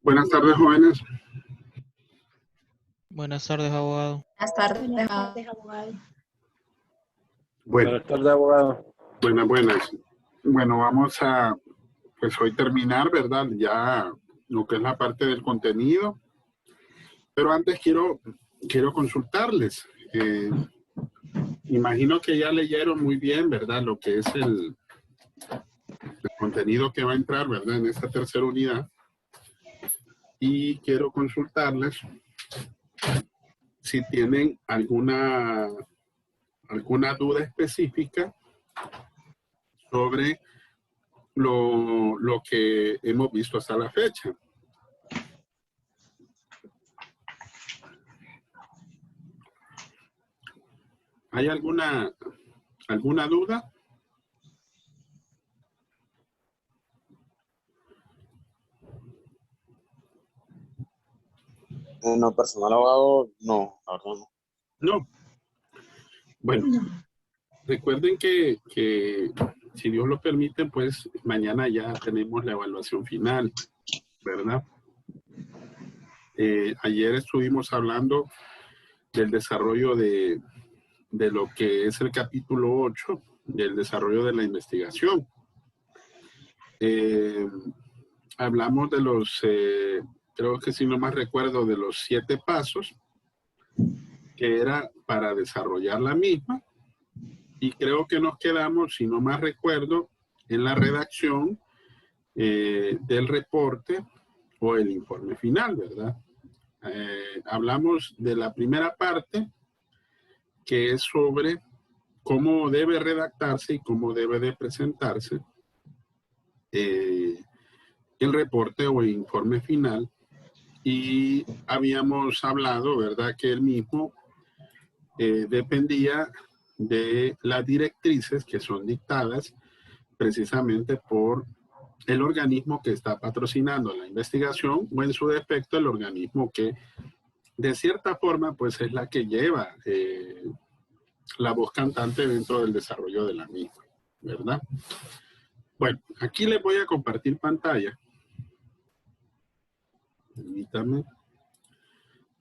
Buenas tardes, jóvenes. Buenas tardes, abogado. Buenas tardes, abogado. Bueno, Buenas tardes, abogado. buenas. Bueno, vamos a, pues hoy terminar, ¿verdad? Ya lo que es la parte del contenido. Pero antes quiero consultarles. Imagino que ya leyeron muy bien, ¿verdad? Lo que es el contenido que va a entrar, ¿verdad? En esta tercera unidad. Y quiero consultarles si tienen alguna duda específica sobre lo que hemos visto hasta la fecha. ¿Hay alguna duda? En lo personal, abogado, no, la verdad no. No. Bueno, recuerden que si Dios lo permite, pues mañana ya tenemos la evaluación final, ¿verdad? Ayer estuvimos hablando del desarrollo de lo que es el capítulo 8, del desarrollo de la investigación. Hablamos de los, creo que si no más recuerdo, de los 7 pasos, que era para desarrollar la misma. Y creo que nos quedamos, si no más recuerdo, en la redacción del reporte o el informe final, ¿verdad? Hablamos de la primera parte, que es sobre cómo debe redactarse y cómo debe de presentarse el reporte o el informe final. Y habíamos hablado, ¿verdad?, que el mismo dependía de las directrices que son dictadas precisamente por el organismo que está patrocinando la investigación o en su defecto el organismo que de cierta forma pues es la que lleva la voz cantante dentro del desarrollo de la misma, ¿verdad? Bueno, aquí les voy a compartir pantalla. Permítame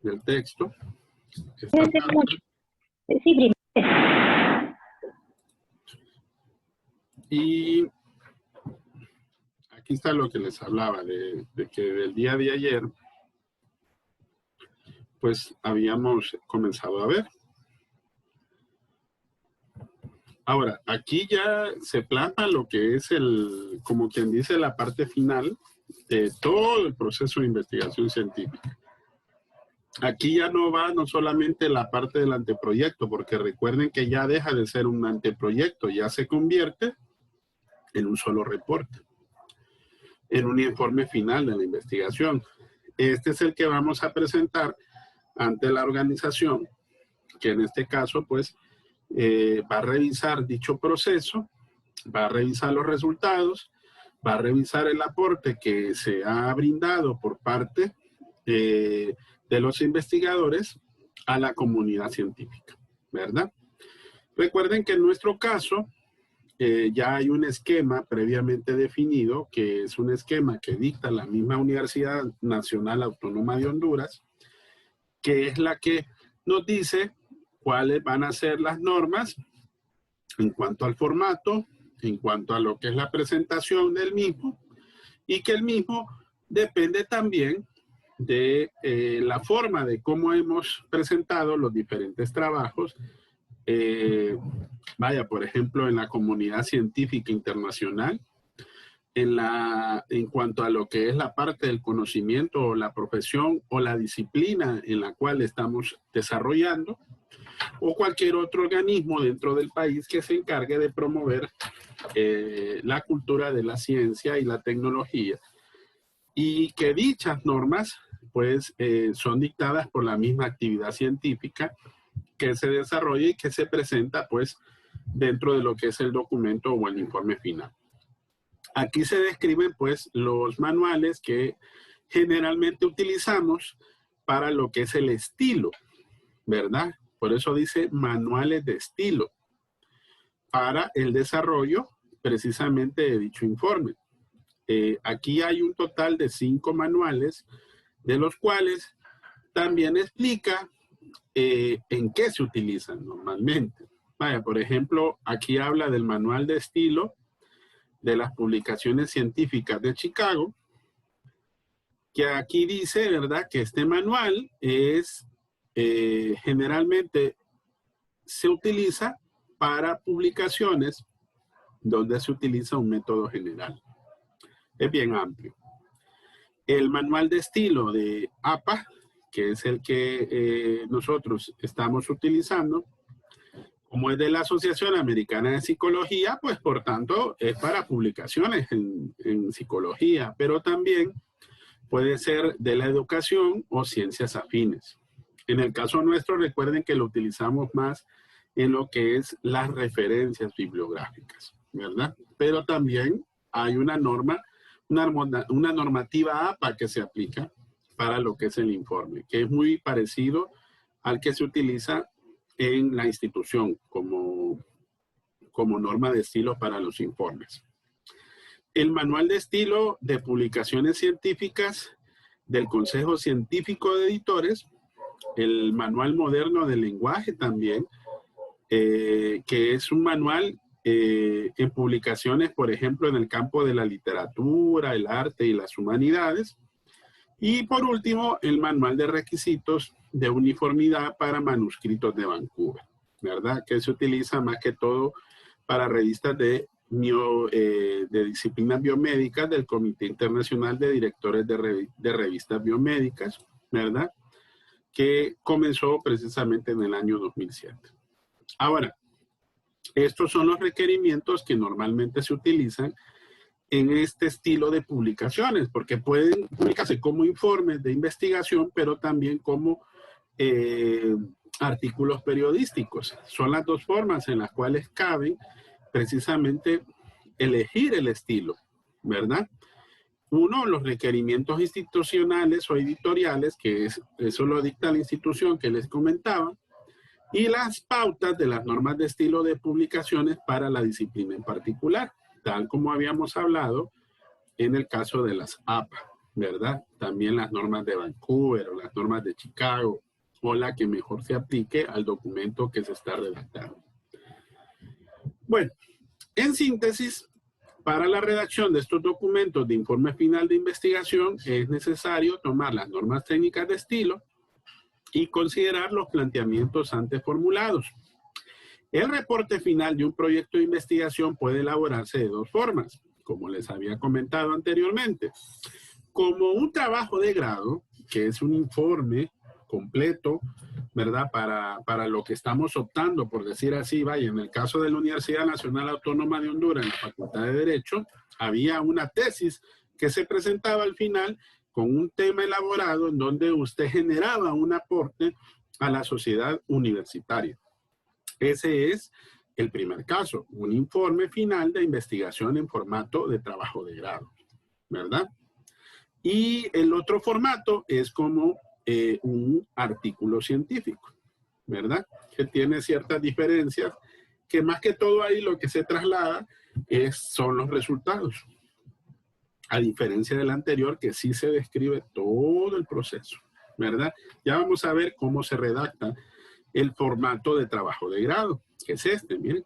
el texto. Sí, y aquí está lo que les hablaba de que del día de ayer pues habíamos comenzado a ver. Ahora, aquí ya se plasma lo que es el, como quien dice, la parte final de todo el proceso de investigación científica. Aquí ya no va no solamente la parte del anteproyecto, porque recuerden que ya deja de ser un anteproyecto, ya se convierte en un solo reporte, en un informe final de la investigación. Este es el que vamos a presentar ante la organización, que en este caso, pues, va a revisar dicho proceso, va a revisar los resultados, va a revisar el aporte que se ha brindado por parte de los investigadores a la comunidad científica, ¿verdad? Recuerden que en nuestro caso ya hay un esquema previamente definido, que es un esquema que dicta la misma Universidad Nacional Autónoma de Honduras, que es la que nos dice cuáles van a ser las normas en cuanto al formato, en cuanto a lo que es la presentación del mismo, y que el mismo depende también de la forma de cómo hemos presentado los diferentes trabajos. Vaya, por ejemplo, en la comunidad científica internacional, en cuanto a lo que es la parte del conocimiento o la profesión o la disciplina en la cual estamos desarrollando, o cualquier otro organismo dentro del país que se encargue de promover la cultura de la ciencia y la tecnología, y que dichas normas pues son dictadas por la misma actividad científica que se desarrolla y que se presenta pues dentro de lo que es el documento o el informe final. Aquí se describen pues los manuales que generalmente utilizamos para lo que es el estilo, ¿verdad? Por eso dice manuales de estilo para el desarrollo precisamente de dicho informe. aquí hay un total de 5 manuales, de los cuales también explica en qué se utilizan normalmente. Vaya, por ejemplo, aquí habla del manual de estilo de las publicaciones científicas de Chicago, que aquí dice, ¿verdad?, que este manual es generalmente se utiliza para publicaciones donde se utiliza un método general. Es bien amplio. El manual de estilo de APA, que es el que nosotros estamos utilizando, como es de la Asociación Americana de Psicología, pues por tanto es para publicaciones en psicología, pero también puede ser de la educación o ciencias afines. En el caso nuestro, recuerden que lo utilizamos más en lo que es las referencias bibliográficas, ¿verdad? Pero también hay una norma, una normativa APA que se aplica para lo que es el informe, que es muy parecido al que se utiliza en la institución como norma de estilo para los informes. El manual de estilo de publicaciones científicas del Consejo Científico de Editores, el manual moderno del lenguaje también, que es un manual en publicaciones, por ejemplo, en el campo de la literatura, el arte y las humanidades. Y por último, el manual de requisitos de uniformidad para manuscritos de Vancouver, ¿verdad? Que se utiliza más que todo para revistas de disciplinas biomédicas del Comité Internacional de Directores de Revistas Biomédicas, ¿verdad? Que comenzó precisamente en el año 2007. Ahora, estos son los requerimientos que normalmente se utilizan en este estilo de publicaciones, porque pueden publicarse como informes de investigación, pero también como artículos periodísticos. Son las dos formas en las cuales caben precisamente elegir el estilo, ¿verdad? Uno, los requerimientos institucionales o editoriales, que eso lo dicta la institución que les comentaba, y las pautas de las normas de estilo de publicaciones para la disciplina en particular, tal como habíamos hablado en el caso de las APA, ¿verdad? También las normas de Vancouver o las normas de Chicago, o la que mejor se aplique al documento que se está redactando. Bueno, en síntesis, para la redacción de estos documentos de informe final de investigación es necesario tomar las normas técnicas de estilo y considerar los planteamientos antes formulados. El reporte final de un proyecto de investigación puede elaborarse de dos formas, como les había comentado anteriormente. Como un trabajo de grado, que es un informe completo, ¿verdad? Para lo que estamos optando, por decir así, vaya, en el caso de la Universidad Nacional Autónoma de Honduras, en la Facultad de Derecho, había una tesis que se presentaba al final con un tema elaborado en donde usted generaba un aporte a la sociedad universitaria. Ese es el primer caso, un informe final de investigación en formato de trabajo de grado, ¿verdad? Y el otro formato es como un artículo científico, ¿verdad? Que tiene ciertas diferencias, que más que todo ahí lo que se traslada son los resultados. A diferencia del anterior, que sí se describe todo el proceso, ¿verdad? Ya vamos a ver cómo se redacta el formato de trabajo de grado, que es este, miren.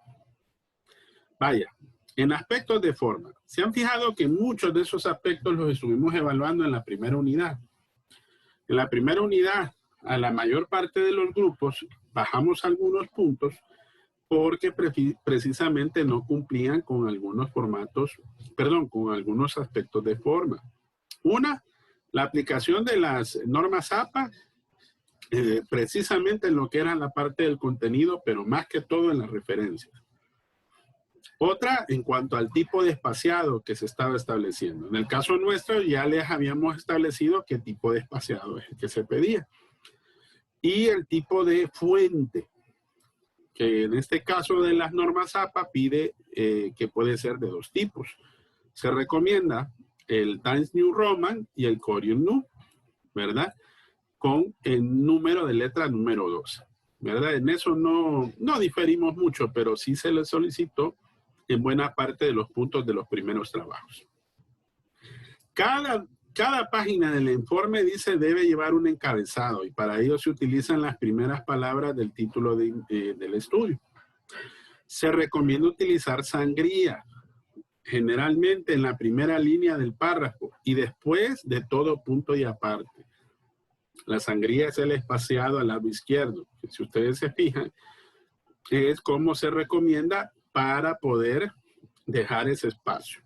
Vaya, en aspectos de forma, ¿se han fijado que muchos de esos aspectos los estuvimos evaluando en la primera unidad? En la primera unidad, a la mayor parte de los grupos, bajamos algunos puntos porque precisamente no cumplían con algunos formatos, perdón, con algunos aspectos de forma. Una, la aplicación de las normas APA, precisamente en lo que era la parte del contenido, pero más que todo en las referencias. Otra, en cuanto al tipo de espaciado que se estaba estableciendo. En el caso nuestro ya les habíamos establecido qué tipo de espaciado es el que se pedía. Y el tipo de fuente, que en este caso de las normas APA pide que puede ser de dos tipos. Se recomienda el Times New Roman y el Corium New, ¿verdad? Con el número de letra número 2, ¿verdad? En eso no diferimos mucho, pero sí se le solicitó en buena parte de los puntos de los primeros trabajos. Cada página del informe dice debe llevar un encabezado y para ello se utilizan las primeras palabras del título del estudio. Se recomienda utilizar sangría, generalmente en la primera línea del párrafo y después de todo punto y aparte. La sangría es el espaciado al lado izquierdo. Si ustedes se fijan, es como se recomienda para poder dejar ese espacio.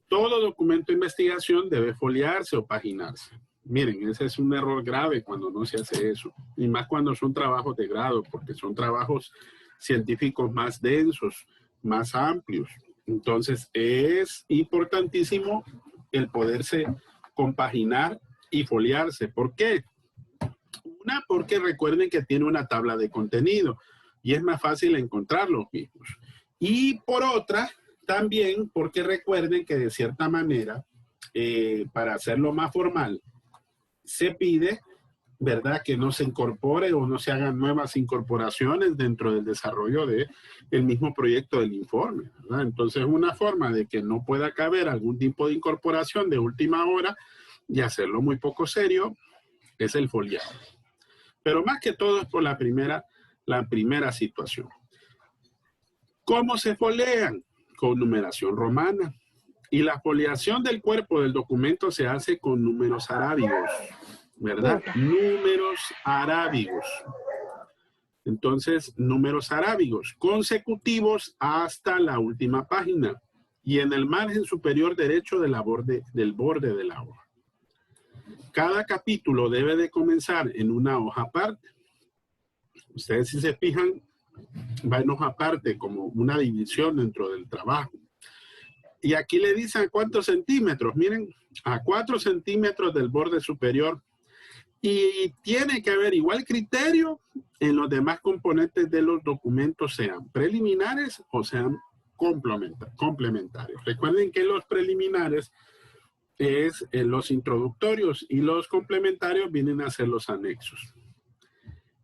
Todo documento de investigación debe foliarse o paginarse. Miren, ese es un error grave cuando no se hace eso. Y más cuando son trabajos de grado, porque son trabajos científicos más densos, más amplios. Entonces, es importantísimo el poderse compaginar y foliarse. ¿Por qué? Una, porque recuerden que tiene una tabla de contenido y es más fácil encontrar los mismos. Y por otra, también porque recuerden que de cierta manera, para hacerlo más formal, se pide, ¿verdad?, que no se incorpore o no se hagan nuevas incorporaciones dentro del desarrollo del mismo proyecto del informe, ¿verdad? Entonces, una forma de que no pueda caber algún tipo de incorporación de última hora y hacerlo muy poco serio es el foliado. Pero más que todo es por la primera situación. ¿Cómo se folean? Con numeración romana. Y la foliación del cuerpo del documento se hace con números arábigos, ¿verdad? Números arábigos. Entonces, números arábigos consecutivos hasta la última página y en el margen superior derecho del borde de la hoja. Cada capítulo debe de comenzar en una hoja aparte. Ustedes, si se fijan, va en hoja aparte como una división dentro del trabajo. Y aquí le dicen cuántos centímetros. Miren, a 4 centímetros del borde superior. Y tiene que haber igual criterio en los demás componentes de los documentos, sean preliminares o sean complementarios. Recuerden que los preliminares es los introductorios y los complementarios vienen a ser los anexos.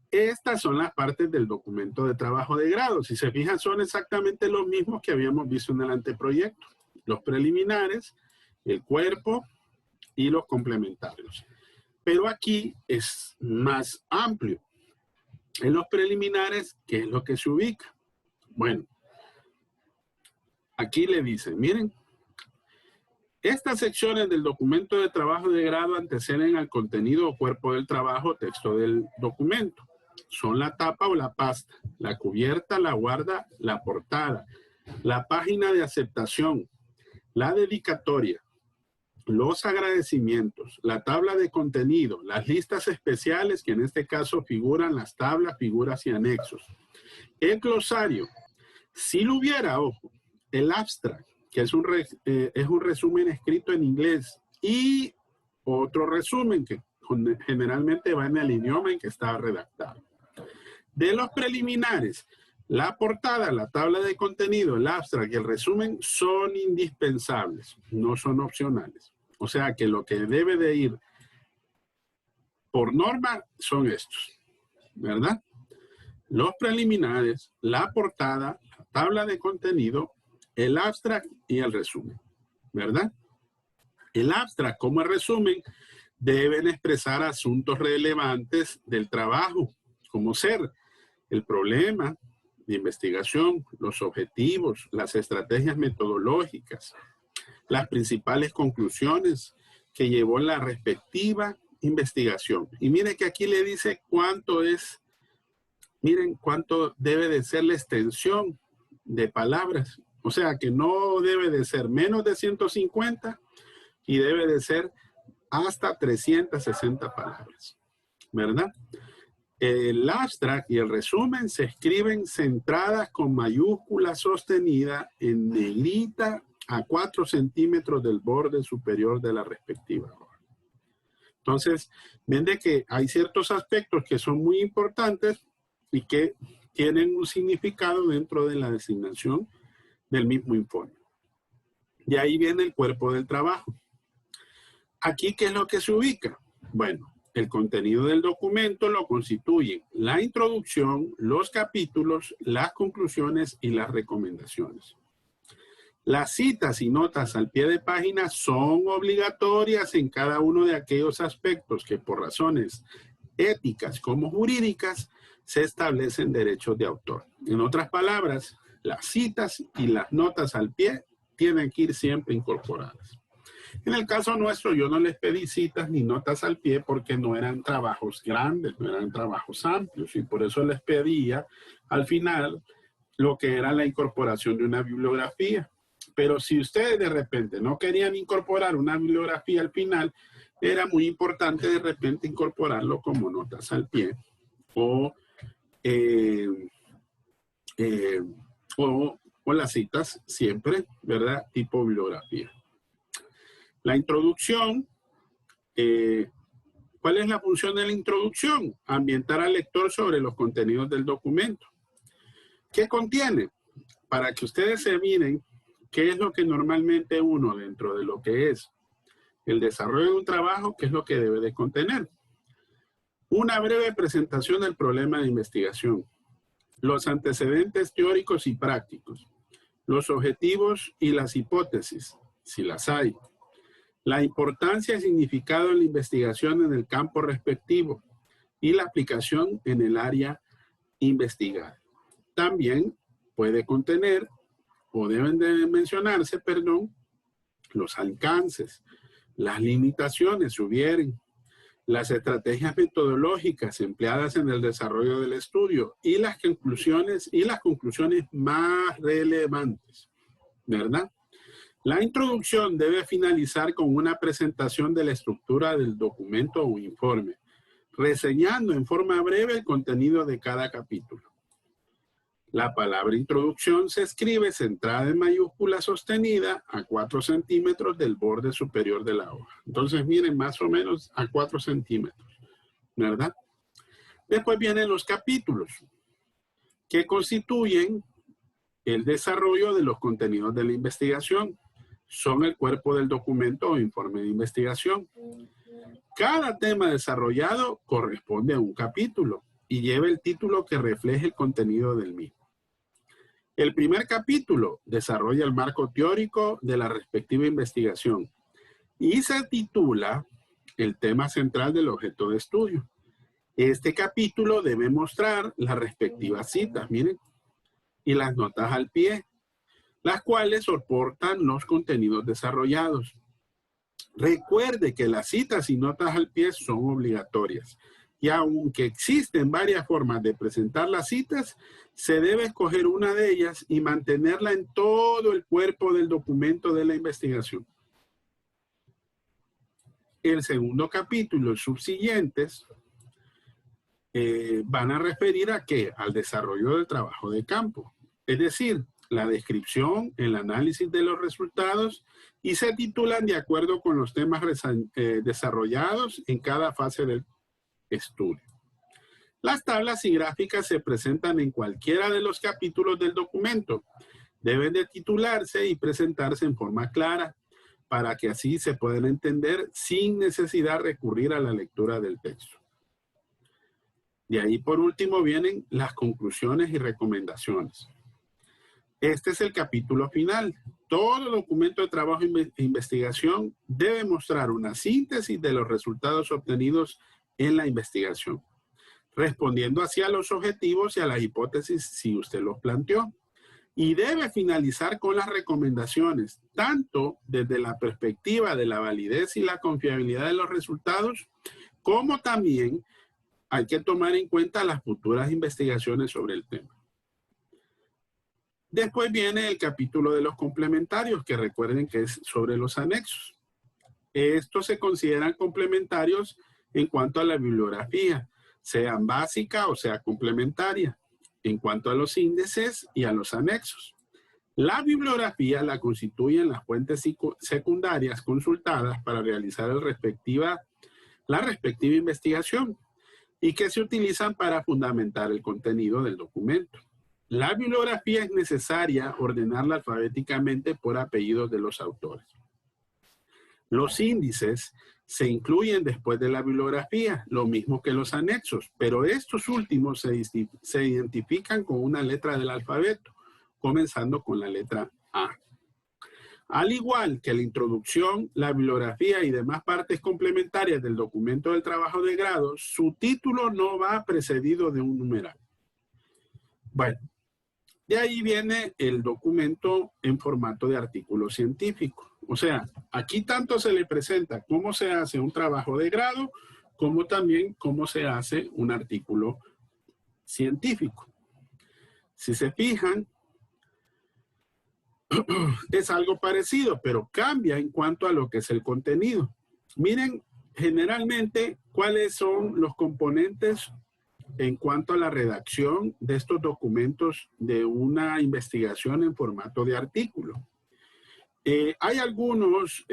Estas son las partes del documento de trabajo de grado. Si se fijan, son exactamente los mismos que habíamos visto en el anteproyecto. Los preliminares, el cuerpo y los complementarios. Pero aquí es más amplio. En los preliminares, ¿qué es lo que se ubica? Bueno, aquí le dicen, miren, estas secciones del documento de trabajo de grado anteceden al contenido o cuerpo del trabajo, texto del documento. Son la tapa o la pasta, la cubierta, la guarda, la portada, la página de aceptación, la dedicatoria, los agradecimientos, la tabla de contenido, las listas especiales, que en este caso figuran las tablas, figuras y anexos, el glosario, si lo hubiera, ojo, el abstract, que es un resumen escrito en inglés, y otro resumen que generalmente va en el idioma en que está redactado. De los preliminares, la portada, la tabla de contenido, el abstract y el resumen son indispensables, no son opcionales. O sea que lo que debe de ir por norma son estos, ¿verdad? Los preliminares, la portada, la tabla de contenido, el abstract y el resumen, ¿verdad? El abstract como el resumen deben expresar asuntos relevantes del trabajo, como ser el problema de investigación, los objetivos, las estrategias metodológicas, las principales conclusiones que llevó la respectiva investigación. Y miren que aquí le dice cuánto es, miren cuánto debe de ser la extensión de palabras. O sea que no debe de ser menos de 150 y debe de ser hasta 360 palabras, ¿verdad? El abstract y el resumen se escriben centradas con mayúscula sostenida en negrita a 4 centímetros del borde superior de la respectiva hoja. Entonces, ven de que hay ciertos aspectos que son muy importantes y que tienen un significado dentro de la designación del mismo informe. Y ahí viene el cuerpo del trabajo. Aquí, ¿qué es lo que se ubica? Bueno, el contenido del documento lo constituyen la introducción, los capítulos, las conclusiones y las recomendaciones. Las citas y notas al pie de página son obligatorias en cada uno de aquellos aspectos que por razones éticas como jurídicas se establecen derechos de autor. En otras palabras, las citas y las notas al pie tienen que ir siempre incorporadas. En el caso nuestro, yo no les pedí citas ni notas al pie porque no eran trabajos grandes, no eran trabajos amplios, y por eso les pedía al final lo que era la incorporación de una bibliografía. Pero si ustedes de repente no querían incorporar una bibliografía al final, era muy importante de repente incorporarlo como notas al pie o las citas siempre, ¿verdad? Tipo bibliografía. La introducción, ¿cuál es la función de la introducción? Ambientar al lector sobre los contenidos del documento. ¿Qué contiene? Para que ustedes se miren qué es lo que normalmente uno dentro de lo que es el desarrollo de un trabajo, qué es lo que debe de contener. Una breve presentación del problema de investigación, los antecedentes teóricos y prácticos, los objetivos y las hipótesis, si las hay, la importancia y significado de la investigación en el campo respectivo y la aplicación en el área investigada. También puede contener, o deben de mencionarse, perdón, los alcances, las limitaciones, si hubieren, las estrategias metodológicas empleadas en el desarrollo del estudio y las conclusiones más relevantes, ¿verdad? La introducción debe finalizar con una presentación de la estructura del documento o informe, reseñando en forma breve el contenido de cada capítulo. La palabra introducción se escribe centrada en mayúscula sostenida a 4 centímetros del borde superior de la hoja. Entonces, miren, más o menos a 4 centímetros, ¿verdad? Después vienen los capítulos, que constituyen el desarrollo de los contenidos de la investigación. Son el cuerpo del documento o informe de investigación. Cada tema desarrollado corresponde a un capítulo y lleva el título que refleje el contenido del mismo. El primer capítulo desarrolla el marco teórico de la respectiva investigación y se titula el tema central del objeto de estudio. Este capítulo debe mostrar las respectivas citas, miren, y las notas al pie, las cuales soportan los contenidos desarrollados. Recuerde que las citas y notas al pie son obligatorias. Y aunque existen varias formas de presentar las citas, se debe escoger una de ellas y mantenerla en todo el cuerpo del documento de la investigación. El segundo capítulo y subsiguientes van a referir a ¿qué? Al desarrollo del trabajo de campo. Es decir, la descripción, el análisis de los resultados y se titulan de acuerdo con los temas desarrollados en cada fase del estudio. Las tablas y gráficas se presentan en cualquiera de los capítulos del documento. Deben de titularse y presentarse en forma clara para que así se puedan entender sin necesidad de recurrir a la lectura del texto. De ahí por último vienen las conclusiones y recomendaciones. Este es el capítulo final. Todo documento de trabajo e investigación debe mostrar una síntesis de los resultados obtenidos en la investigación, respondiendo hacia los objetivos y a las hipótesis si usted los planteó. Y debe finalizar con las recomendaciones, tanto desde la perspectiva de la validez y la confiabilidad de los resultados, como también hay que tomar en cuenta las futuras investigaciones sobre el tema. Después viene el capítulo de los complementarios, que recuerden que es sobre los anexos. Estos se consideran complementarios en cuanto a la bibliografía, sean básica o sea complementaria, en cuanto a los índices y a los anexos. La bibliografía la constituyen las fuentes secundarias consultadas para realizar la respectiva investigación y que se utilizan para fundamentar el contenido del documento. La bibliografía es necesaria ordenarla alfabéticamente por apellidos de los autores. Los índices se incluyen después de la bibliografía, lo mismo que los anexos, pero estos últimos se identifican con una letra del alfabeto, comenzando con la letra A. Al igual que la introducción, la bibliografía y demás partes complementarias del documento del trabajo de grado, su título no va precedido de un numeral. Bueno, de ahí viene el documento en formato de artículo científico. O sea, aquí tanto se le presenta cómo se hace un trabajo de grado, como también cómo se hace un artículo científico. Si se fijan, es algo parecido, pero cambia en cuanto a lo que es el contenido. Miren, generalmente, cuáles son los componentes en cuanto a la redacción de estos documentos de una investigación en formato de artículo. Hay algunos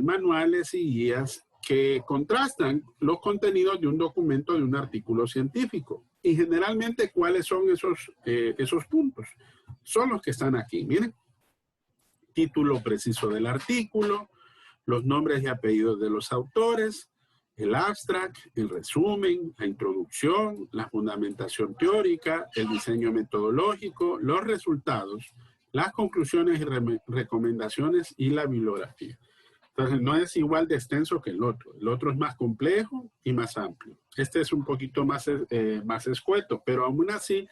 manuales y guías que contrastan los contenidos de un documento de un artículo científico. Y generalmente, ¿cuáles son esos puntos? Son los que están aquí, miren. Título preciso del artículo, los nombres y apellidos de los autores, el abstract, el resumen, la introducción, la fundamentación teórica, el diseño metodológico, los resultados, las conclusiones y recomendaciones y la bibliografía. Entonces, no es igual de extenso que el otro. El otro es más complejo y más amplio. Este es un poquito más escueto, pero aún así,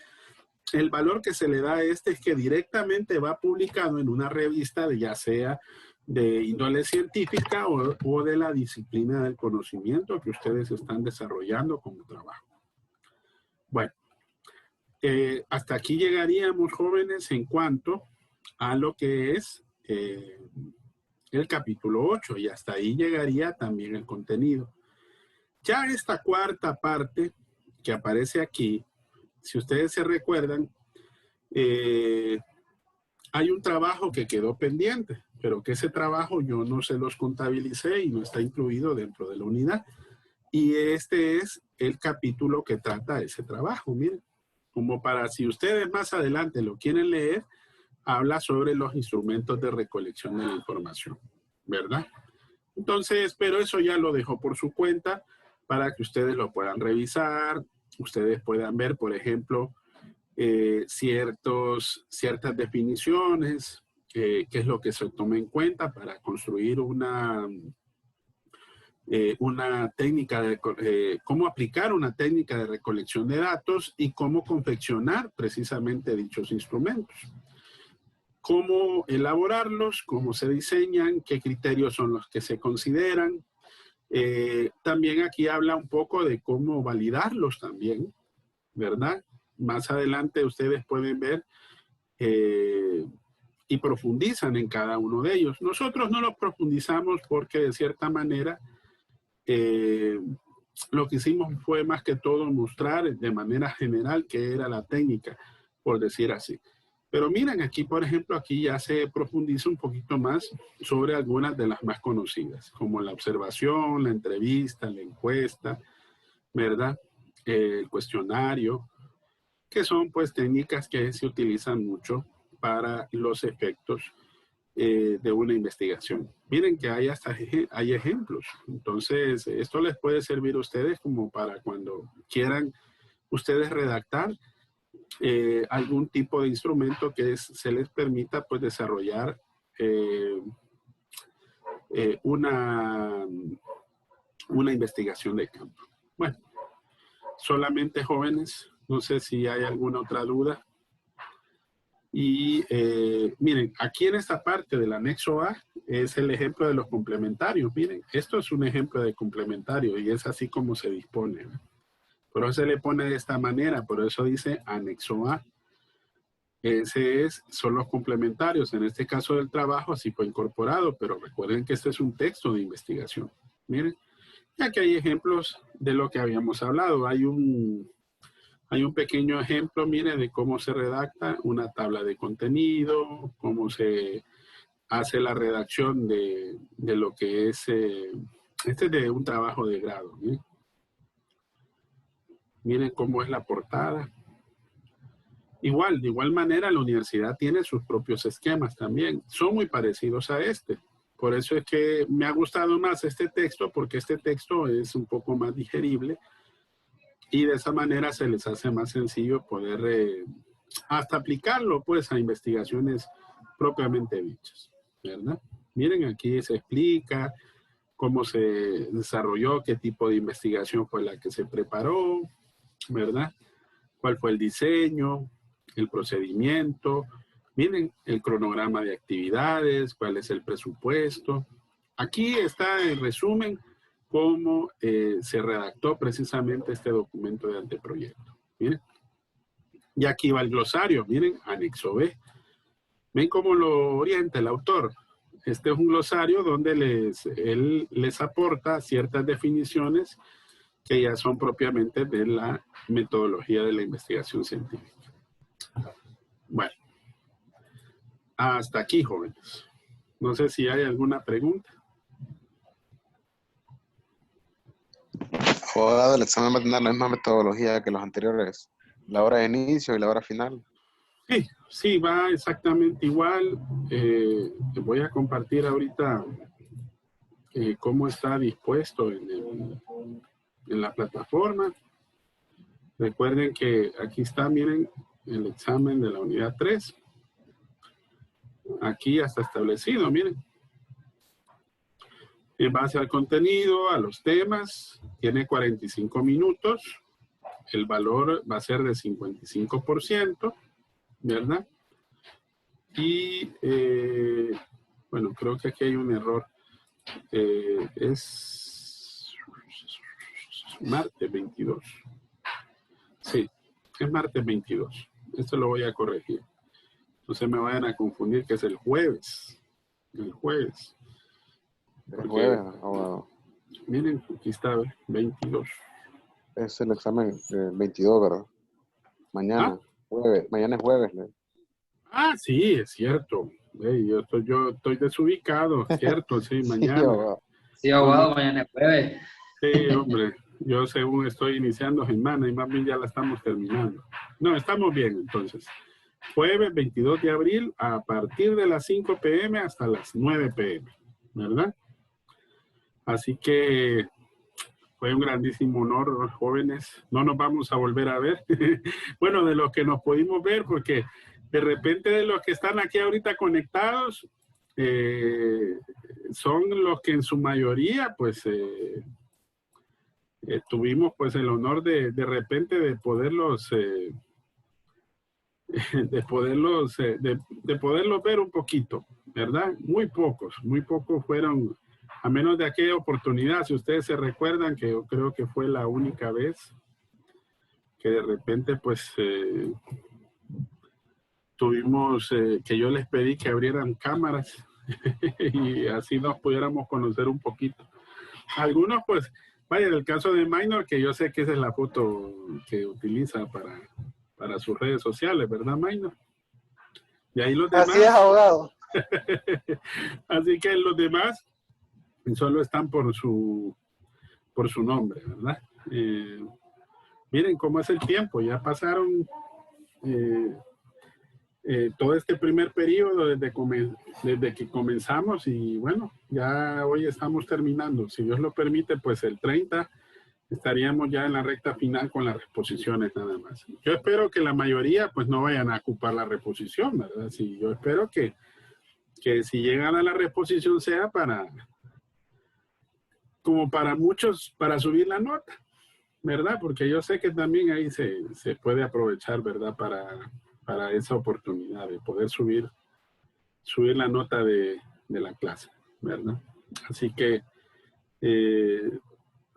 el valor que se le da a este es que directamente va publicado en una revista, ya sea de índole científica o de la disciplina del conocimiento que ustedes están desarrollando como trabajo. Bueno, hasta aquí llegaríamos, jóvenes, en cuanto a lo que es el capítulo 8, y hasta ahí llegaría también el contenido. Ya esta cuarta parte que aparece aquí, si ustedes se recuerdan, hay un trabajo que quedó pendiente, pero que ese trabajo yo no se los contabilicé y no está incluido dentro de la unidad. Y este es el capítulo que trata ese trabajo, miren. Como para si ustedes más adelante lo quieren leer, habla sobre los instrumentos de recolección de la información, ¿verdad? Entonces, pero eso ya lo dejo por su cuenta para que ustedes lo puedan revisar, ustedes puedan ver, por ejemplo, ciertas definiciones, qué es lo que se toma en cuenta para construir una técnica de cómo aplicar una técnica de recolección de datos y cómo confeccionar precisamente dichos instrumentos. Cómo elaborarlos, cómo se diseñan, qué criterios son los que se consideran. También aquí habla un poco de cómo validarlos también, ¿verdad? Más adelante ustedes pueden ver y profundizan en cada uno de ellos. Nosotros no los profundizamos porque de cierta manera lo que hicimos fue más que todo mostrar de manera general qué era la técnica, por decir así. Pero miren, aquí, por ejemplo, aquí ya se profundiza un poquito más sobre algunas de las más conocidas, como la observación, la entrevista, la encuesta, ¿verdad? El cuestionario, que son pues técnicas que se utilizan mucho para los efectos de una investigación. Miren que hay ejemplos. Entonces, esto les puede servir a ustedes como para cuando quieran ustedes redactar algún tipo de instrumento que se les permita pues desarrollar una investigación de campo. Bueno, solamente, jóvenes, no sé si hay alguna otra duda. Y miren, aquí en esta parte del anexo A es el ejemplo de los complementarios. Miren, esto es un ejemplo de complementario y es así como se dispone, ¿no? Por eso se le pone de esta manera, por eso dice anexo A. Son los complementarios. En este caso del trabajo así fue incorporado, pero recuerden que este es un texto de investigación. Miren, ya que hay ejemplos de lo que habíamos hablado. Hay un pequeño ejemplo, mire, de cómo se redacta una tabla de contenido, cómo se hace la redacción de lo que es, este es de un trabajo de grado. ¿Sí? Miren cómo es la portada. Igual, de igual manera, la universidad tiene sus propios esquemas también. Son muy parecidos a este. Por eso es que me ha gustado más este texto, porque este texto es un poco más digerible y de esa manera se les hace más sencillo poder hasta aplicarlo pues a investigaciones propiamente dichas, ¿verdad? Miren, aquí se explica cómo se desarrolló, qué tipo de investigación fue la que se preparó, ¿verdad? Cuál fue el diseño, el procedimiento. Miren, el cronograma de actividades, cuál es el presupuesto. Aquí está en resumen cómo se redactó precisamente este documento de anteproyecto. Miren. Y aquí va el glosario, miren, anexo B. ¿Ven cómo lo orienta el autor? Este es un glosario donde él les aporta ciertas definiciones que ya son propiamente de la metodología de la investigación científica. Bueno, hasta aquí, jóvenes. No sé si hay alguna pregunta. Abogado, el examen va a tener la misma metodología que los anteriores. La hora de inicio y la hora final. Sí, sí, va exactamente igual. Voy a compartir ahorita cómo está dispuesto en la plataforma. Recuerden que aquí está, miren, el examen de la unidad 3. Aquí ya está establecido, miren. En base al contenido, a los temas, tiene 45 minutos. El valor va a ser de 55%, ¿verdad? Y, bueno, creo que aquí hay un error. Es martes 22. Sí, es martes 22. Esto lo voy a corregir. No se me vayan a confundir que es el jueves. El jueves. El jueves, abogado. Miren, aquí está, 22. Es el examen 22, ¿verdad? Mañana. ¿Ah? Jueves. Mañana es jueves. Ah, sí, es cierto. Yo estoy desubicado, cierto, sí, Sí, mañana. abogado. Sí, abogado, mañana es jueves. Sí, hombre, yo según estoy iniciando semana y más bien ya la estamos terminando. No, estamos bien entonces. Jueves 22 de abril a partir de las 5 p.m. hasta las 9 p.m., ¿verdad? Así que fue un grandísimo honor, jóvenes. No nos vamos a volver a ver. Bueno, de los que nos pudimos ver, porque de repente de los que están aquí ahorita conectados, son los que en su mayoría, pues, tuvimos pues el honor de repente de poderlos de poderlos ver un poquito, ¿verdad? Muy pocos fueron, a menos de aquella oportunidad, si ustedes se recuerdan, que yo creo que fue la única vez que de repente pues tuvimos, que yo les pedí que abrieran cámaras y así nos pudiéramos conocer un poquito. Algunos pues, vaya, en el caso de Minor, que yo sé que esa es la foto que utiliza para sus redes sociales, ¿verdad, Minor? Y ahí los demás. Así es, abogado. Así que los demás solo están por su nombre, ¿verdad? Miren cómo es el tiempo, ya pasaron todo este primer periodo desde que comenzamos y bueno, ya hoy estamos terminando. Si Dios lo permite, pues el 30 estaríamos ya en la recta final con las reposiciones nada más. Yo espero que la mayoría pues no vayan a ocupar la reposición, ¿verdad? Sí, yo espero que si llegan a la reposición sea como para muchos, para subir la nota, ¿verdad? Porque yo sé que también ahí se puede aprovechar, ¿verdad? Para esa oportunidad de poder subir la nota de la clase, ¿verdad? Así que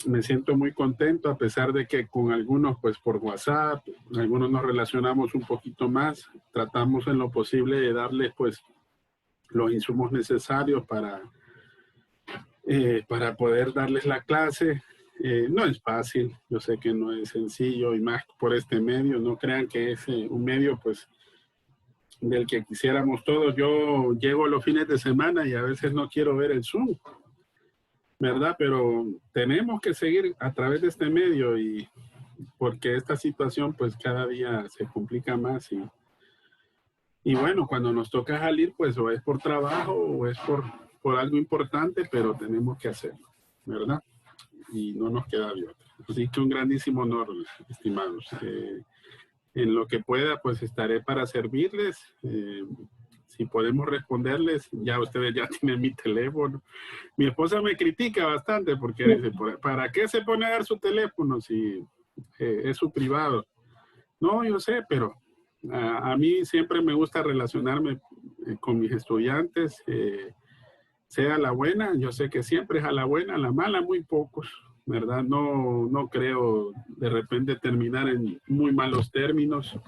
me siento muy contento, a pesar de que con algunos, pues por WhatsApp, algunos nos relacionamos un poquito más, tratamos en lo posible de darles, pues, los insumos necesarios para poder darles la clase. No es fácil, yo sé que no es sencillo y más por este medio, no crean que es un medio, pues, del que quisiéramos todos. Yo llego los fines de semana y a veces no quiero ver el Zoom, ¿verdad? Pero tenemos que seguir a través de este medio y porque esta situación pues cada día se complica más y bueno, cuando nos toca salir pues o es por trabajo o es por algo importante, pero tenemos que hacerlo, ¿verdad? Y no nos queda de otra. Así que un grandísimo honor, estimados. En lo que pueda pues estaré para servirles. si podemos responderles, ya ustedes ya tienen mi teléfono. Mi esposa me critica bastante porque dice, ¿para qué se pone a dar su teléfono si es su privado? No, yo sé, pero a mí siempre me gusta relacionarme con mis estudiantes, sea la buena, yo sé que siempre es a la buena, a la mala muy pocos, ¿verdad? No creo de repente terminar en muy malos términos.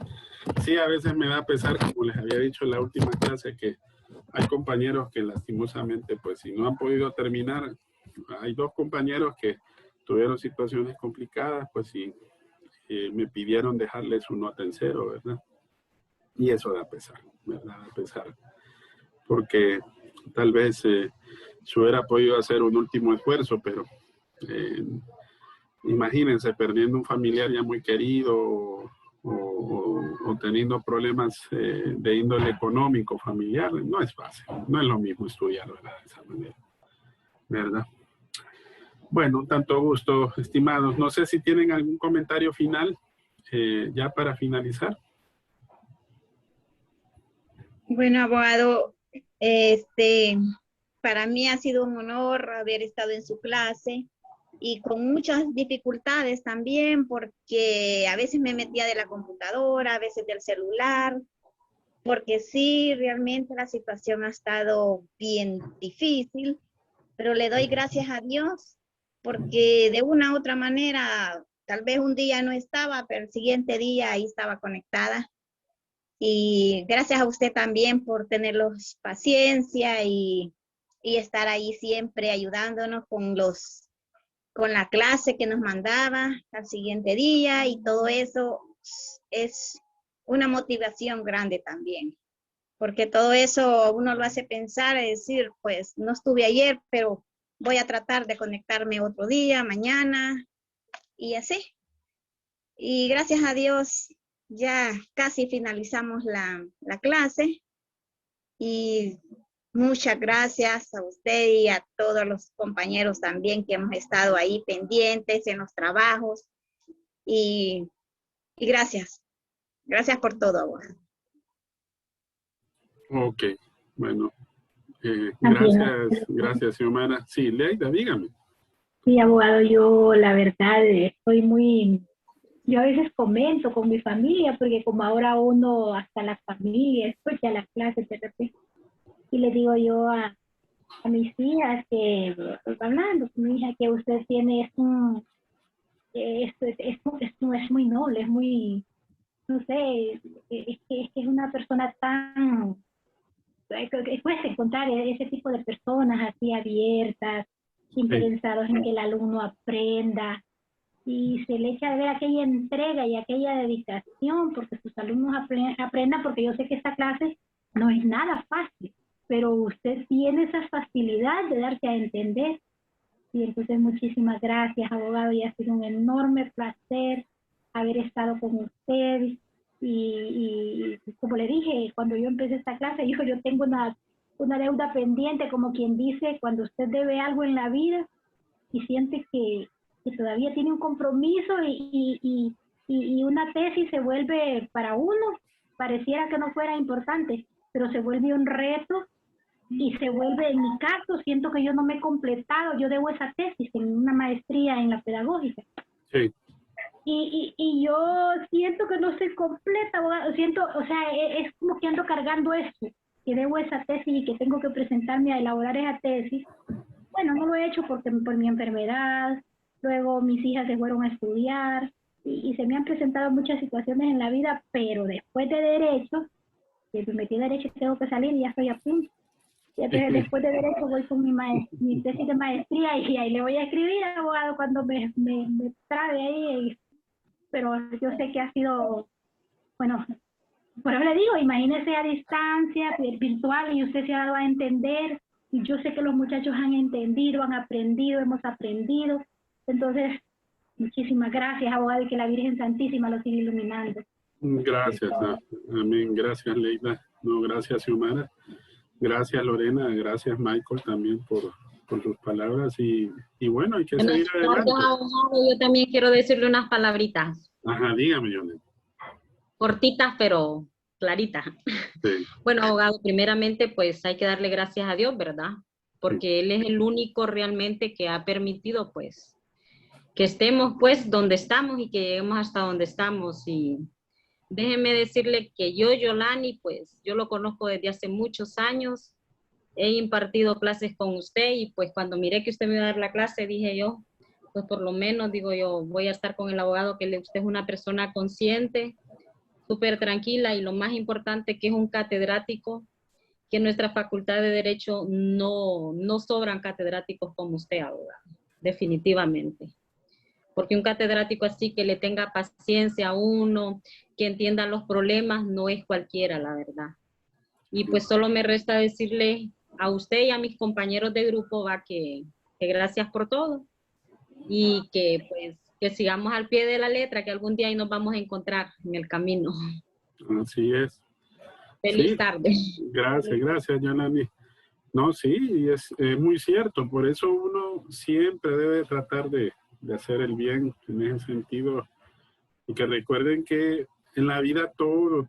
Sí, a veces me da pesar, como les había dicho en la última clase, que hay compañeros que lastimosamente, pues si no han podido terminar, hay 2 compañeros que tuvieron situaciones complicadas, pues sí, me pidieron dejarle su nota en 0, ¿verdad? Y eso da pesar, ¿verdad? Da pesar. Porque tal vez se hubiera podido hacer un último esfuerzo, pero imagínense perdiendo un familiar ya muy querido o teniendo problemas de índole económico, familiar, no es fácil, no es lo mismo estudiar, ¿verdad? De esa manera, ¿verdad? Bueno, tanto gusto, estimados. No sé si tienen algún comentario final ya para finalizar. Bueno, abogado, para mí ha sido un honor haber estado en su clase y con muchas dificultades también, porque a veces me metía de la computadora, a veces del celular, porque sí, realmente la situación ha estado bien difícil, pero le doy gracias a Dios, porque de una u otra manera, tal vez un día no estaba, pero el siguiente día ahí estaba conectada. Y gracias a usted también por tenerlos paciencia y estar ahí siempre ayudándonos con la clase que nos mandaba al siguiente día, y todo eso es una motivación grande también, porque todo eso uno lo hace pensar, es decir, pues no estuve ayer, pero voy a tratar de conectarme otro día, mañana, y así. Y gracias a Dios ya casi finalizamos la clase, y muchas gracias a usted y a todos los compañeros también que hemos estado ahí pendientes en los trabajos, y gracias. Gracias por todo, abogado. Ok, bueno, gracias, Xiomara. Sí, Leida, dígame. Sí, abogado, yo la verdad estoy muy, yo a veces comento con mi familia, porque como ahora uno, hasta la familia, escucha las clases de repente, y le digo yo a mis hijas que, hablando con mi hija, que usted tiene, es muy noble, es muy, no sé, es que es una persona tan, puedes encontrar ese tipo de personas así abiertas, interesados en que el alumno aprenda, y se le echa de ver aquella entrega y aquella dedicación porque sus alumnos aprendan, porque yo sé que esta clase no es nada fácil, pero usted tiene esa facilidad de darse a entender. Y entonces muchísimas gracias, abogado, y ha sido un enorme placer haber estado con usted. Y como le dije, cuando yo empecé esta clase, yo tengo una deuda pendiente, como quien dice, cuando usted debe algo en la vida y siente que todavía tiene un compromiso y una tesis se vuelve para uno, pareciera que no fuera importante, pero se vuelve un reto y se vuelve, en mi caso, siento que yo no me he completado, yo debo esa tesis en una maestría en la pedagógica. Sí. Y yo siento que no soy completa, siento, o sea, es como que ando cargando esto, que debo esa tesis y que tengo que presentarme a elaborar esa tesis. Bueno, no lo he hecho porque por mi enfermedad, luego mis hijas se fueron a estudiar y se me han presentado muchas situaciones en la vida, pero después de Derecho, que me metí a Derecho y tengo que salir y ya estoy a punto. Y entonces después de Derecho voy con mi tesis de maestría y ahí le voy a escribir, abogado, cuando me trabe ahí. Pero yo sé que ha sido, bueno, por eso le digo, imagínese a distancia, virtual, y usted se ha dado a entender, y yo sé que los muchachos han entendido, han aprendido, hemos aprendido. Entonces, muchísimas gracias, abogado, y que la Virgen Santísima lo siga iluminando. Gracias, amén. Gracias, Leida. No, gracias, Xiomara. Gracias, Lorena. Gracias, Michael, también por sus palabras. Y bueno, hay que seguir adelante. Yo también quiero decirle unas palabritas. Ajá, dígame, Yolanda. Cortitas, pero clarita. Sí. Bueno, abogado, primeramente, pues hay que darle gracias a Dios, ¿verdad? Porque Él es el único realmente que ha permitido, pues, que estemos, pues, donde estamos y que lleguemos hasta donde estamos. Y déjeme decirle que yo, Yolani, pues, yo lo conozco desde hace muchos años. He impartido clases con usted y, pues, cuando miré que usted me iba a dar la clase, dije yo, pues, por lo menos, digo yo, voy a estar con el abogado, que usted es una persona consciente, súper tranquila y lo más importante que es un catedrático, que en nuestra facultad de Derecho no sobran catedráticos como usted, abogado, definitivamente. Porque un catedrático así que le tenga paciencia a uno, que entienda los problemas, no es cualquiera, la verdad. Y pues solo me resta decirle a usted y a mis compañeros de grupo que gracias por todo y que pues que sigamos al pie de la letra, que algún día ahí nos vamos a encontrar en el camino. Así es. Feliz Sí, tarde. gracias, Yanani. No, sí, y es muy cierto. Por eso uno siempre debe tratar de hacer el bien en ese sentido. Y que recuerden que en la vida todo,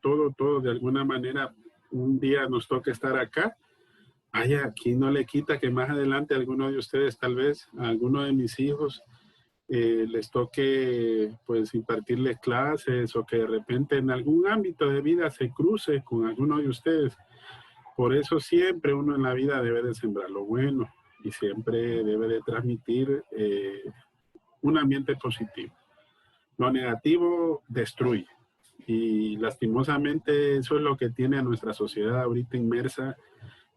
de alguna manera, un día nos toca estar acá. Ay, aquí no le quita que más adelante a alguno de ustedes, tal vez, a alguno de mis hijos, les toque pues impartirles clases o que de repente en algún ámbito de vida se cruce con alguno de ustedes. Por eso siempre uno en la vida debe de sembrar lo bueno y siempre debe de transmitir un ambiente positivo. Lo negativo destruye y lastimosamente eso es lo que tiene a nuestra sociedad ahorita inmersa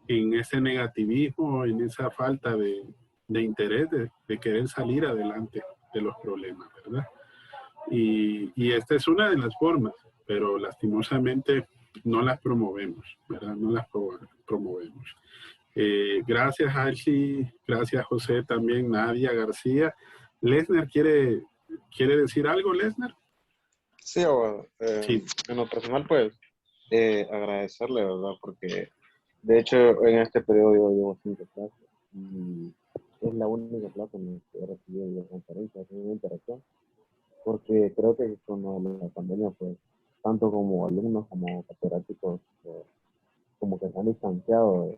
en ese negativismo, en esa falta de interés de querer salir adelante de los problemas, ¿verdad? Y esta es una de las formas, pero lastimosamente no las promovemos, ¿verdad? No las promovemos. Gracias, Alci, gracias, José, también, Nadia, García. Lesnar, ¿quiere decir algo, Lesnar? Sí, abogado. Sí. En lo personal, pues, agradecerle, ¿verdad? Porque, de hecho, en este periodo yo llevo 5 clases y es la única clase en la que he recibido videoconferencias, una interacción, porque creo que con la pandemia, pues, tanto como alumnos como catedráticos, como que se han distanciado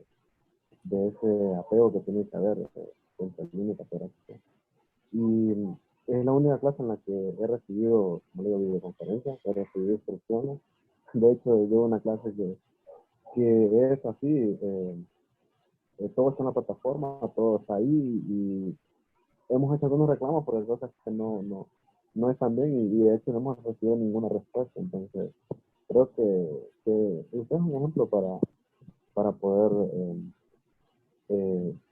de ese apego que tiene que haber entre alumno y catedrático. Y es la única clase en la que he recibido, como digo, videoconferencias, he recibido instrucciones. De hecho, yo una clase que es así, todo está en la plataforma, todo está ahí y hemos hecho algunos reclamos por cosas que no están bien y de hecho no hemos recibido ninguna respuesta. Entonces, creo que usted es un ejemplo para poder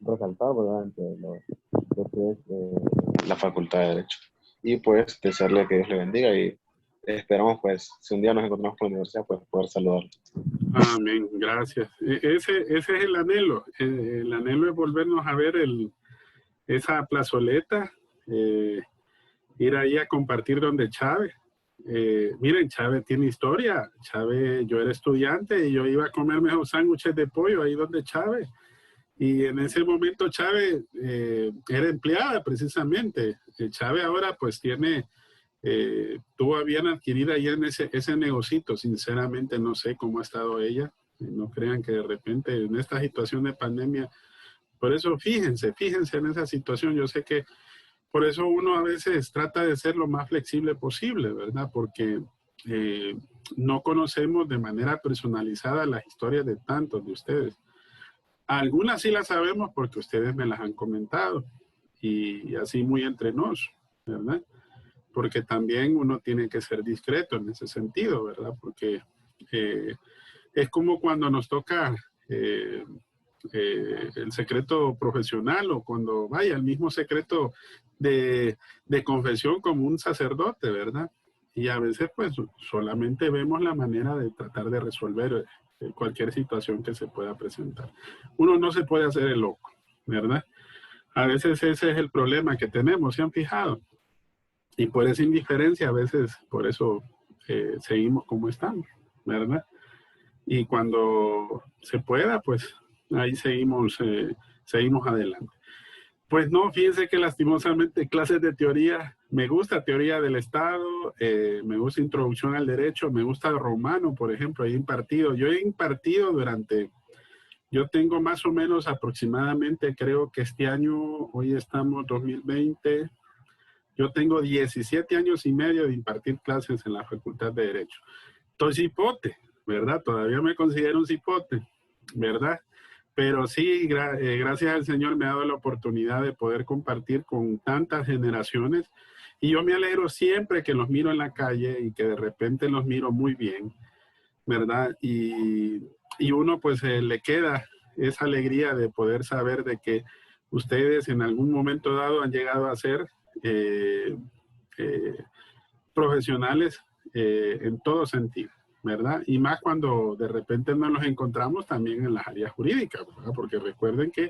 resaltar, ¿verdad?, entre lo que es la Facultad de Derecho. Y pues desearle que Dios le bendiga y esperamos, pues, si un día nos encontramos con la universidad, pues poder saludarlo. Amén, gracias. Ese es el anhelo. El anhelo es volvernos a ver esa plazoleta, ir ahí a compartir donde Chávez. Miren, Chávez tiene historia. Chávez, yo era estudiante y yo iba a comerme los sándwiches de pollo ahí donde Chávez. Y en ese momento Chávez era empleada precisamente. Chávez ahora pues habían adquirido ahí en ese negocito. Sinceramente no sé cómo ha estado ella. No crean que de repente en esta situación de pandemia. Por eso fíjense en esa situación. Yo sé que por eso uno a veces trata de ser lo más flexible posible, ¿verdad? Porque no conocemos de manera personalizada las historias de tantos de ustedes. Algunas sí las sabemos porque ustedes me las han comentado y así muy entre nos, ¿verdad? Porque también uno tiene que ser discreto en ese sentido, ¿verdad? Porque es como cuando nos toca el secreto profesional o cuando vaya el mismo secreto de confesión como un sacerdote, ¿verdad? Y a veces pues solamente vemos la manera de tratar de resolver cualquier situación que se pueda presentar. Uno no se puede hacer el loco, ¿verdad? A veces ese es el problema que tenemos, ¿se han fijado? Y por esa indiferencia a veces, por eso seguimos como estamos, ¿verdad? Y cuando se pueda, pues ahí seguimos adelante. Pues no, fíjense que lastimosamente clases de teoría Me gusta teoría del Estado, me gusta introducción al derecho, me gusta romano, por ejemplo, he impartido. Yo he impartido yo tengo más o menos aproximadamente, creo que este año, hoy estamos 2020, yo tengo 17 años y medio de impartir clases en la Facultad de Derecho. Estoy cipote, ¿verdad? Todavía me considero un cipote, ¿verdad? Pero sí, gracias al Señor me ha dado la oportunidad de poder compartir con tantas generaciones. Y yo me alegro siempre que los miro en la calle y que de repente los miro muy bien, ¿verdad? Y uno pues le queda esa alegría de poder saber de que ustedes en algún momento dado han llegado a ser profesionales en todo sentido, ¿verdad? Y más cuando de repente nos los encontramos también en las áreas jurídicas, ¿verdad? Porque recuerden que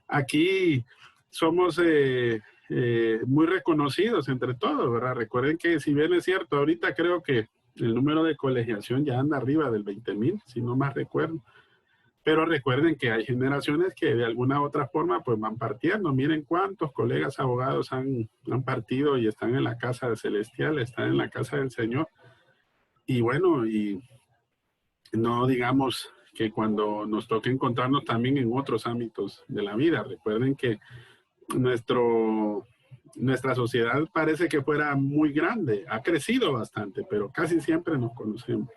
aquí somos muy reconocidos entre todos, ¿verdad? Recuerden que si bien es cierto, ahorita creo que el número de colegiación ya anda arriba del 20,000, si no más recuerdo. Pero recuerden que hay generaciones que de alguna u otra forma pues van partiendo. Miren cuántos colegas abogados han partido y están en la casa de Celestial, están en la casa del Señor. Y bueno, y no digamos que cuando nos toque encontrarnos también en otros ámbitos de la vida. Recuerden que nuestra sociedad parece que fuera muy grande, ha crecido bastante, pero casi siempre nos conocemos,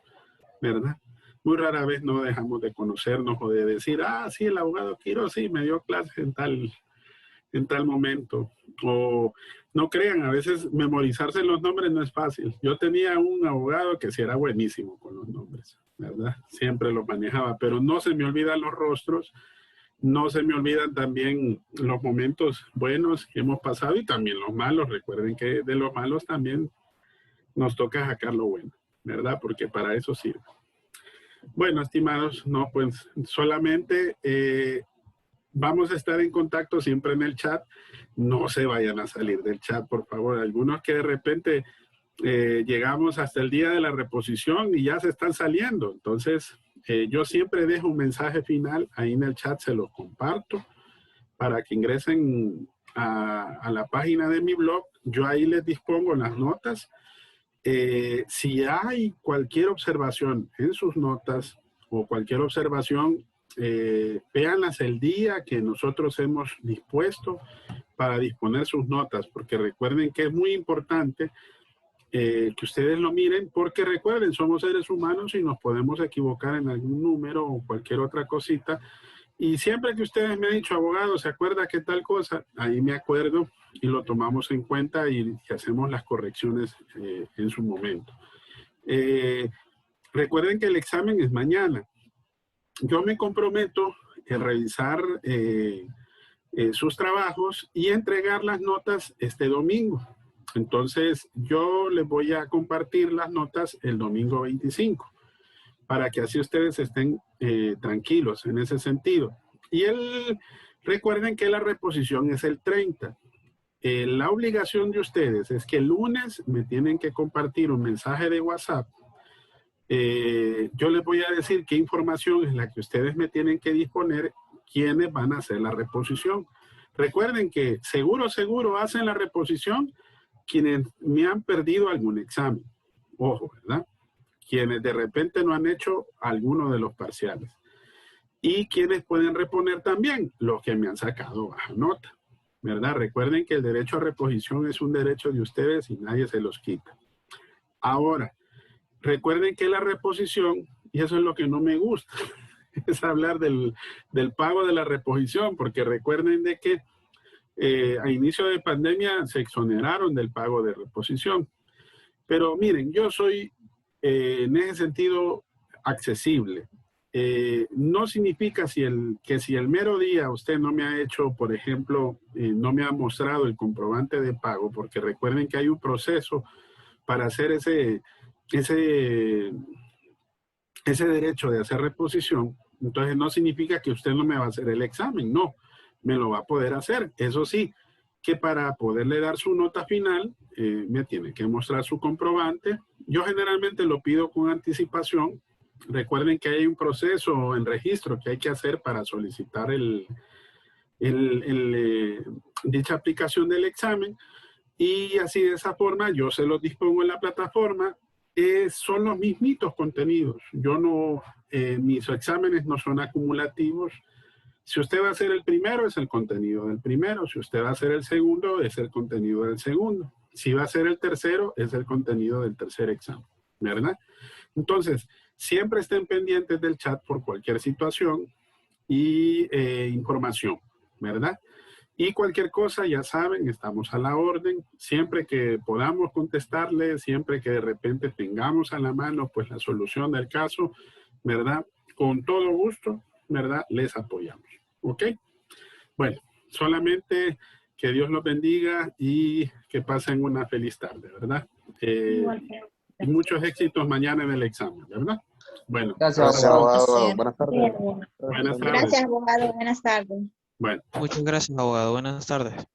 ¿verdad? Muy rara vez no dejamos de conocernos o de decir, ah, sí, el abogado Quiroz, sí, me dio clase en tal momento. O no crean, a veces memorizarse los nombres no es fácil. Yo tenía un abogado que sí era buenísimo con los nombres, ¿verdad? Siempre los manejaba, pero no se me olvidan los rostros. No se me olvidan también los momentos buenos que hemos pasado y también los malos. Recuerden que de los malos también nos toca sacar lo bueno, ¿verdad? Porque para eso sirve. Bueno, estimados, no, pues solamente vamos a estar en contacto siempre en el chat. No se vayan a salir del chat, por favor. Algunos que de repente llegamos hasta el día de la reposición y ya se están saliendo. Entonces, yo siempre dejo un mensaje final ahí en el chat, se los comparto para que ingresen a la página de mi blog. Yo ahí les dispongo las notas. Si hay cualquier observación en sus notas o cualquier observación, véanlas el día que nosotros hemos dispuesto para disponer sus notas, porque recuerden que es muy importante que ustedes lo miren, porque recuerden, somos seres humanos y nos podemos equivocar en algún número o cualquier otra cosita. Y siempre que ustedes me han dicho, abogado, ¿se acuerda qué tal cosa? Ahí me acuerdo y lo tomamos en cuenta y hacemos las correcciones en su momento. Recuerden que el examen es mañana. Yo me comprometo a revisar sus trabajos y entregar las notas este domingo. Entonces, yo les voy a compartir las notas el domingo 25 para que así ustedes estén tranquilos en ese sentido. Y recuerden que la reposición es el 30. La obligación de ustedes es que el lunes me tienen que compartir un mensaje de WhatsApp. Yo les voy a decir qué información es la que ustedes me tienen que disponer, quiénes van a hacer la reposición. Recuerden que seguro hacen la reposición quienes me han perdido algún examen. Ojo, ¿verdad? Quienes de repente no han hecho alguno de los parciales. Y quienes pueden reponer también, los que me han sacado baja nota, ¿verdad? Recuerden que el derecho a reposición es un derecho de ustedes y nadie se los quita. Ahora, recuerden que la reposición, y eso es lo que no me gusta, es hablar del pago de la reposición, porque recuerden de que a inicio de pandemia se exoneraron del pago de reposición. Pero miren, yo soy en ese sentido accesible. No significa que si el mero día usted no me ha hecho, por ejemplo, no me ha mostrado el comprobante de pago, porque recuerden que hay un proceso para hacer ese derecho de hacer reposición. Entonces no significa que usted no me va a hacer el examen, no, me lo va a poder hacer. Eso sí, que para poderle dar su nota final, me tiene que mostrar su comprobante. Yo generalmente lo pido con anticipación. Recuerden que hay un proceso en registro que hay que hacer para solicitar dicha aplicación del examen. Y así de esa forma yo se los dispongo en la plataforma. Son los mismitos contenidos. Yo no, mis exámenes no son acumulativos. Si usted va a hacer el primero, es el contenido del primero. Si usted va a hacer el segundo, es el contenido del segundo. Si va a hacer el tercero, es el contenido del tercer examen, ¿verdad? Entonces, siempre estén pendientes del chat por cualquier situación y información, ¿verdad? Y cualquier cosa, ya saben, estamos a la orden. Siempre que podamos contestarle, siempre que de repente tengamos a la mano pues la solución del caso, ¿verdad? Con todo gusto, ¿verdad? Les apoyamos, ¿ok? Bueno, solamente que Dios los bendiga y que pasen una feliz tarde, ¿verdad? Y muchos éxitos mañana en el examen, ¿verdad? Bueno. Gracias, abogado. Buenas tardes. Buenas tardes. Gracias, abogado. Buenas tardes. Bueno. Muchas gracias, abogado. Buenas tardes.